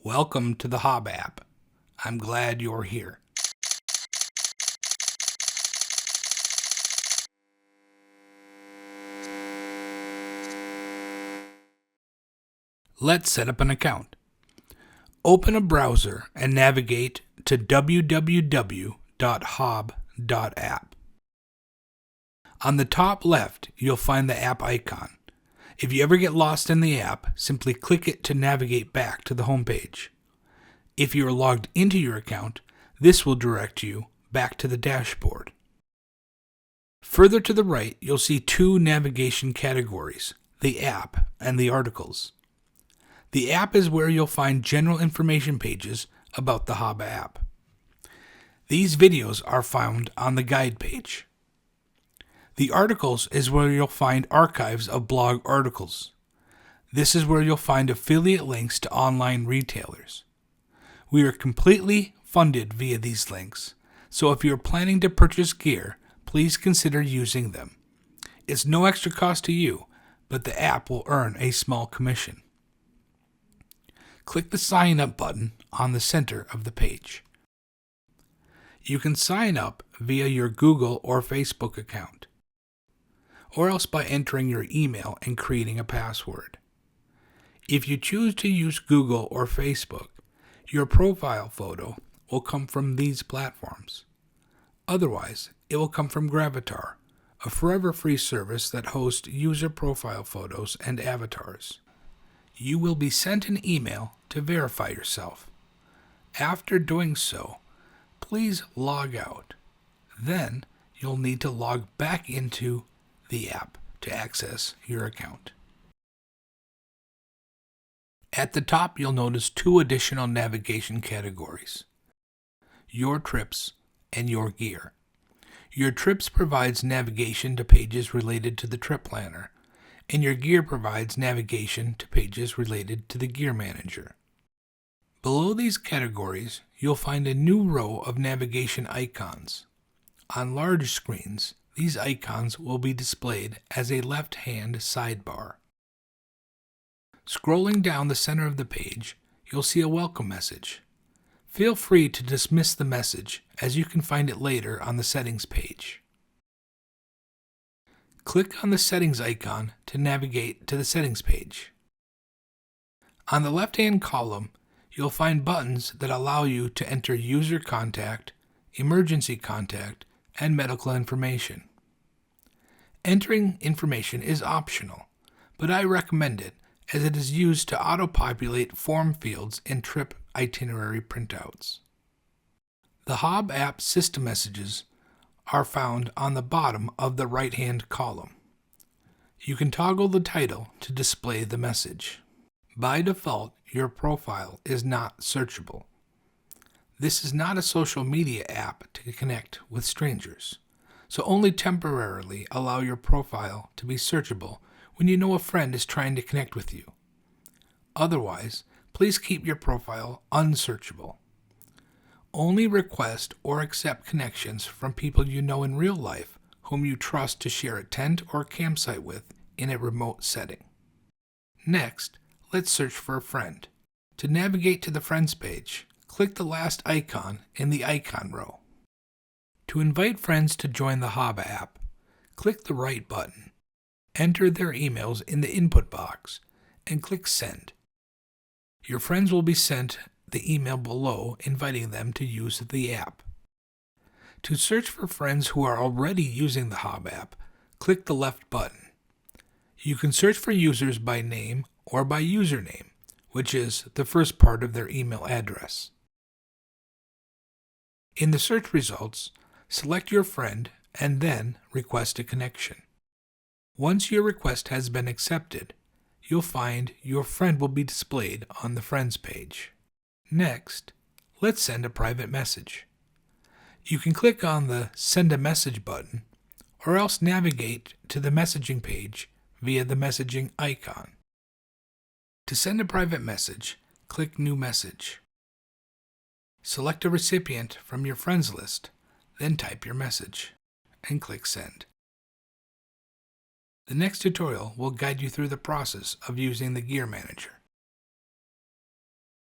Welcome to the Hob app. I'm glad you're here. Let's set up an account. Open a browser and navigate to www.hob.app. On the top left, you'll find the app icon. If you ever get lost in the app, simply click it to navigate back to the home page. If you are logged into your account, this will direct you back to the dashboard. Further to the right, you'll see two navigation categories, the app and the articles. The app is where you'll find general information pages about the Hob app. These videos are found on the guide page. The articles is where you'll find archives of blog articles. This is where you'll find affiliate links to online retailers. We are completely funded via these links, so if you're planning to purchase gear, please consider using them. It's no extra cost to you, but the app will earn a small commission. Click the Sign Up button on the center of the page. You can sign up via your Google or Facebook account, or else by entering your email and creating a password. If you choose to use Google or Facebook, your profile photo will come from these platforms. Otherwise, it will come from Gravatar, a forever free service that hosts user profile photos and avatars. You will be sent an email to verify yourself. After doing so, please log out. Then, you'll need to log back into the app to access your account. At the top, you'll notice two additional navigation categories: Your Trips and Your Gear. Your Trips provides navigation to pages related to the trip planner, and Your Gear provides navigation to pages related to the gear manager. Below these categories, you'll find a new row of navigation icons. On large screens, these icons will be displayed as a left-hand sidebar. Scrolling down the center of the page, you'll see a welcome message. Feel free to dismiss the message, as you can find it later on the settings page. Click on the settings icon to navigate to the settings page. On the left-hand column, you'll find buttons that allow you to enter user contact, emergency contact, and medical information. Entering information is optional, but I recommend it as it is used to auto-populate form fields in trip itinerary printouts. The Hob app system messages are found on the bottom of the right-hand column. You can toggle the title to display the message. By default, your profile is not searchable. This is not a social media app to connect with strangers, so only temporarily allow your profile to be searchable when you know a friend is trying to connect with you. Otherwise, please keep your profile unsearchable. Only request or accept connections from people you know in real life whom you trust to share a tent or campsite with in a remote setting. Next, let's search for a friend. To navigate to the Friends page, click the last icon in the icon row. To invite friends to join the Hob app, click the right button, enter their emails in the input box, and click Send. Your friends will be sent the email below inviting them to use the app. To search for friends who are already using the Hob app, click the left button. You can search for users by name or by username, which is the first part of their email address. In the search results, select your friend and then request a connection. Once your request has been accepted, you'll find your friend will be displayed on the Friends page. Next, let's send a private message. You can click on the Send a Message button, or else navigate to the messaging page via the messaging icon. To send a private message, click New Message. Select a recipient from your friends list, then type your message, and click Send. The next tutorial will guide you through the process of using the Gear Manager.